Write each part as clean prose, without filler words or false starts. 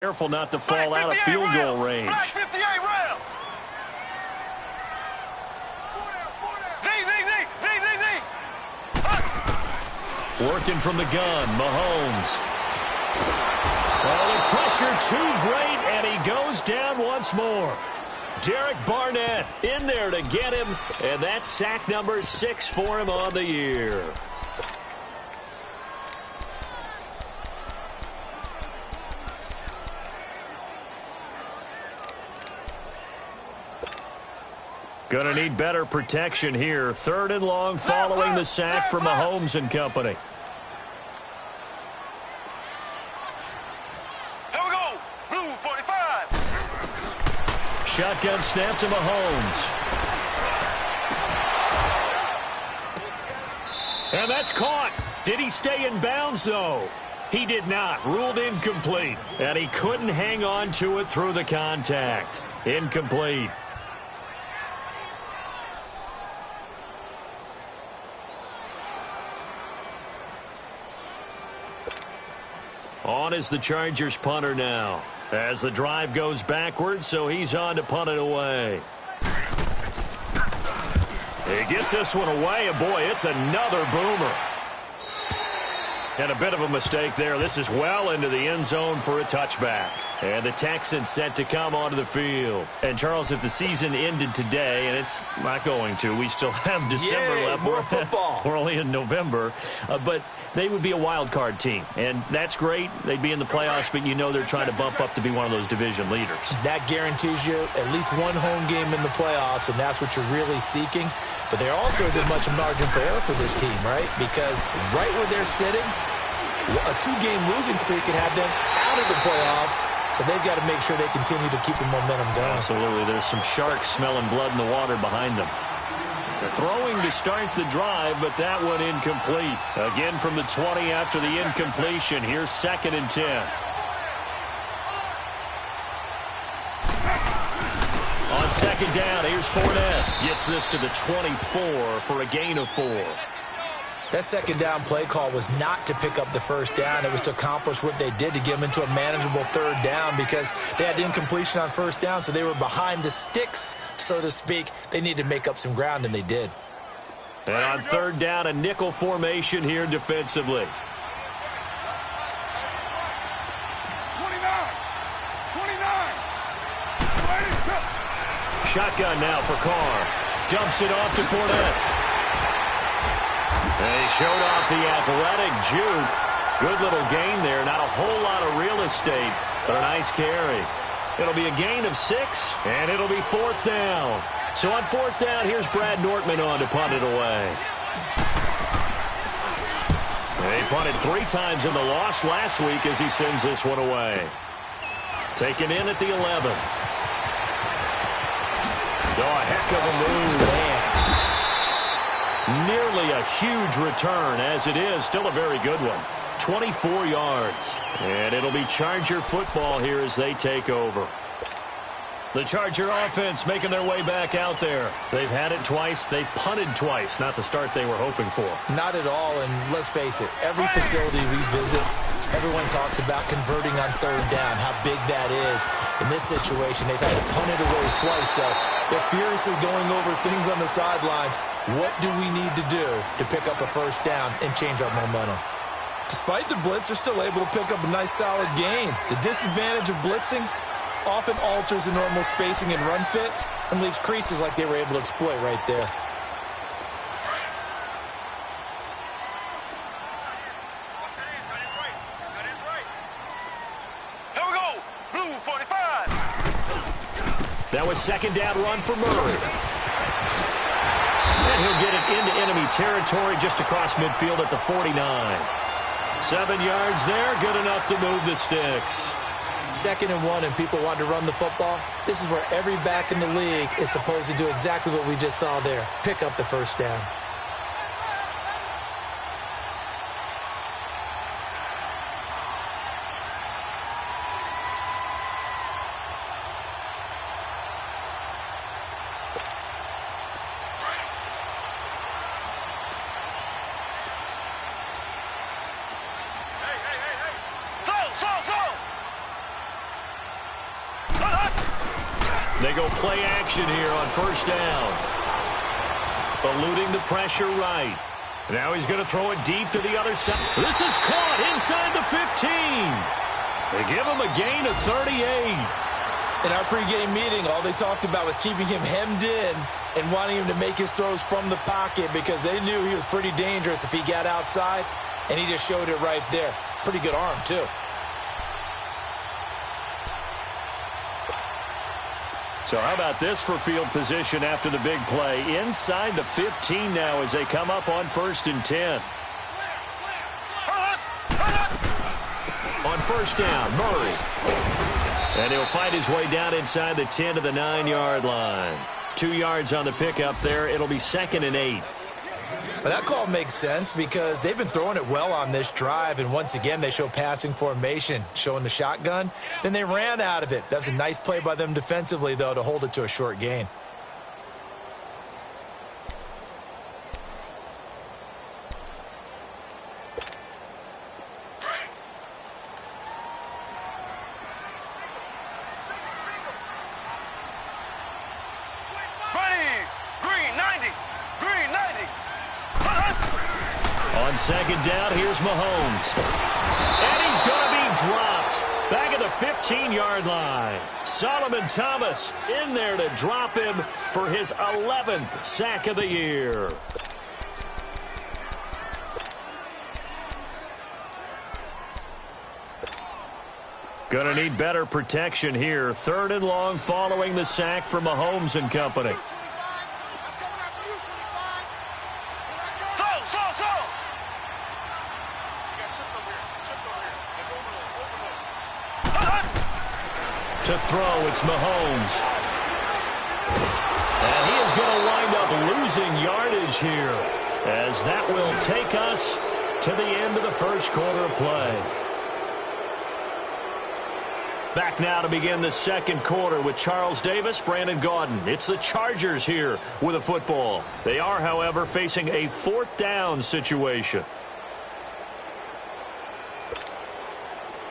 Careful not to fall out of field goal range. Working from the gun, Mahomes. Oh, the pressure too great, and he goes down once more. Derek Barnett in there to get him, and that's sack number 6 for him on the year. Gonna need better protection here. 3rd and long following the sack for Mahomes and company. Here we go. Blue 45. Shotgun snap to Mahomes. And that's caught. Did he stay in bounds, though? He did not. Ruled incomplete. And he couldn't hang on to it through the contact. Incomplete. On is the Chargers punter now. As the drive goes backwards, so he's on to punt it away. He gets this one away, and boy, it's another boomer. And a bit of a mistake there. This is well into the end zone for a touchback. And the Texans set to come onto the field. And, Charles, if the season ended today, and it's not going to, we still have December left. More football. We're only in November. But they would be a wild card team. And that's great. They'd be in the playoffs, but you know they're trying to bump up to be one of those division leaders. That guarantees you at least one home game in the playoffs, and that's what you're really seeking. But there also isn't much margin for error for this team, right? Because right where they're sitting, a 2-game losing streak could have them out of the playoffs. So they've got to make sure they continue to keep the momentum going. Absolutely. There's some sharks smelling blood in the water behind them. They're throwing to start the drive, but that one incomplete. Again from the 20 after the incompletion. Here's 2nd and 10. On 2nd down, here's Fournette. Gets this to the 24 for a gain of 4. That 2nd down play call was not to pick up the 1st down. It was to accomplish what they did, to get them into a manageable 3rd down, because they had incompletion on 1st down, so they were behind the sticks, so to speak. They needed to make up some ground, and they did. And on 3rd down, a nickel formation here defensively. 29. Shotgun now for Carr. Dumps it off to Fournette. They showed off the athletic juke. Good little gain there. Not a whole lot of real estate, but a nice carry. It'll be a gain of 6, and it'll be 4th down. So on 4th down, here's Brad Nortman on to punt it away. They punted 3 times in the loss last week as he sends this one away. Taken in at the 11. Oh, a heck of a move. Man. Nearly a huge return. As it is, still a very good one. 24 yards. And it'll be Charger football here as they take over. The Charger offense making their way back out there. They've had it twice. They've punted twice. Not the start they were hoping for. Not at all, and let's face it, every facility we visit, everyone talks about converting on 3rd down, how big that is. In this situation, they've had to punt it away twice, so they're furiously going over things on the sidelines. What do we need to do to pick up a 1st down and change our momentum? Despite the blitz, they're still able to pick up a nice, solid gain. The disadvantage of blitzing often alters the normal spacing and run fits and leaves creases like they were able to exploit right there. Here we go. Blue 45. That was 2nd down run for Murray. And he'll get it into enemy territory just across midfield at the 49. 7 yards there, good enough to move the sticks. 2nd and 1, and people want to run the football. This is where every back in the league is supposed to do exactly what we just saw there. Pick up the 1st down. They go play action here on first down. Eluding the pressure right. Now he's going to throw it deep to the other side. This is caught inside the 15. They give him a gain of 38. In our pregame meeting, all they talked about was keeping him hemmed in and wanting him to make his throws from the pocket because they knew he was pretty dangerous if he got outside, and he just showed it right there. Pretty good arm, too. So how about this for field position after the big play? Inside the 15 now as they come up on 1st and 10. On first down, Murray. And he'll fight his way down inside the 10 to the 9-yard line. 2 yards on the pickup there. It'll be 2nd and 8. But that call makes sense because they've been throwing it well on this drive, and once again they show passing formation, showing the shotgun. Then they ran out of it. That's a nice play by them defensively, though, to hold it to a short gain. On 2nd down, here's Mahomes. And he's going to be dropped. Back at the 15-yard line. Solomon Thomas in there to drop him for his 11th sack of the year. Going to need better protection here. 3rd and long following the sack from Mahomes and company. To throw, it's Mahomes. And he is going to wind up losing yardage here, as that will take us to the end of the first quarter of play. Back now to begin the second quarter with Charles Davis, Brandon Gaudin. It's the Chargers here with a football. They are, however, facing a 4th down situation.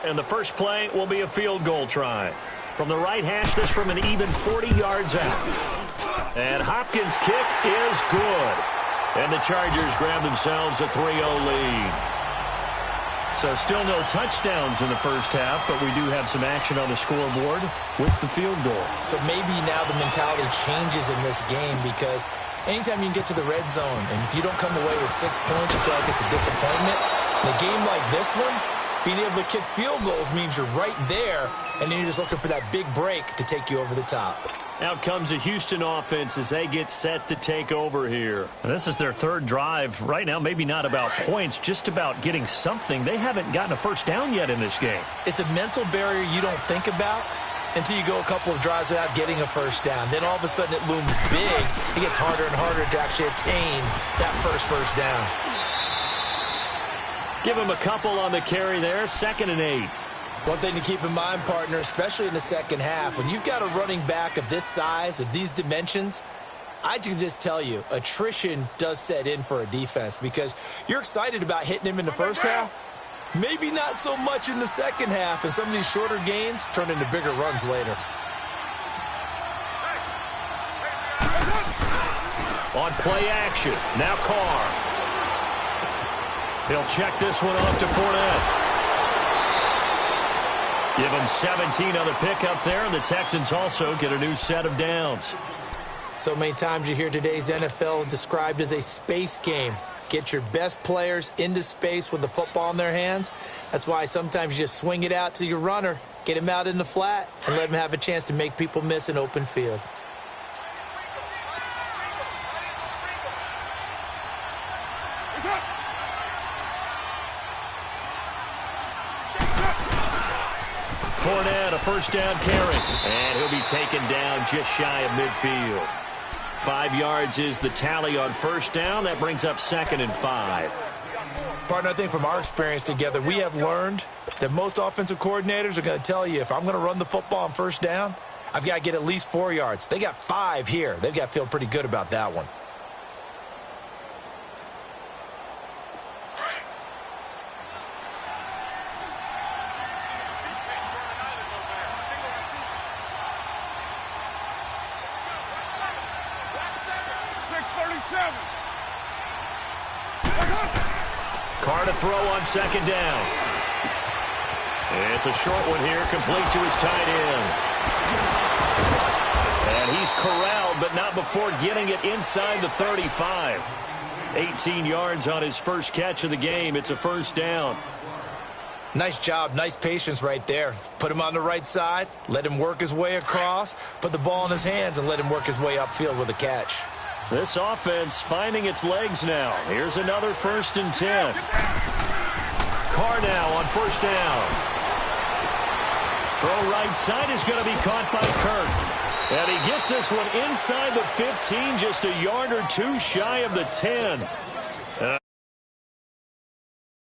And the first play will be a field goal try. From the right hash, this from an even 40 yards out. And Hopkins' kick is good. And the Chargers grab themselves a 3-0 lead. So still no touchdowns in the first half, but we do have some action on the scoreboard with the field goal. So maybe now the mentality changes in this game because anytime you can get to the red zone, and if you don't come away with 6 points, you feel like it's a disappointment. In a game like this one, being able to kick field goals means you're right there, and then you're just looking for that big break to take you over the top. Out comes the Houston offense as they get set to take over here. And this is their 3rd drive. Right now, maybe not about points, just about getting something. They haven't gotten a first down yet in this game. It's a mental barrier you don't think about until you go a couple of drives without getting a first down. Then all of a sudden it looms big. It gets harder and harder to actually attain that first down. Give him a couple on the carry there, 2nd and 8. One thing to keep in mind, partner, especially in the second half, when you've got a running back of this size, of these dimensions, I can just tell you, attrition does set in for a defense because you're excited about hitting him in the first half, maybe not so much in the second half, and some of these shorter gains turn into bigger runs later. On play action, now Carr. He'll check this one off to Fournette. Give him 17 on the pickup there, and the Texans also get a new set of downs. So many times you hear today's NFL described as a space game. Get your best players into space with the football in their hands. That's why sometimes you just swing it out to your runner, get him out in the flat, and let him have a chance to make people miss an open field. Fournette, a first down carry, and he'll be taken down just shy of midfield. 5 yards is the tally on first down. That brings up 2nd and 5. Partner, I think from our experience together, we have learned that most offensive coordinators are going to tell you, if I'm going to run the football on first down, I've got to get at least 4 yards. They got 5 here. They've got to feel pretty good about that one. Carr to throw on second down. It's a short one here, complete to his tight end. And he's corralled, but not before getting it inside the 35. 18 yards on his first catch of the game. It's a first down. Nice job, nice patience right there. Put him on the right side, let him work his way across, put the ball in his hands, and let him work his way upfield with a catch. This offense finding its legs now. Here's another 1st and 10. Carr now on first down. Throw right side is going to be caught by Kirk. And he gets this one inside the 15, just a yard or two shy of the 10.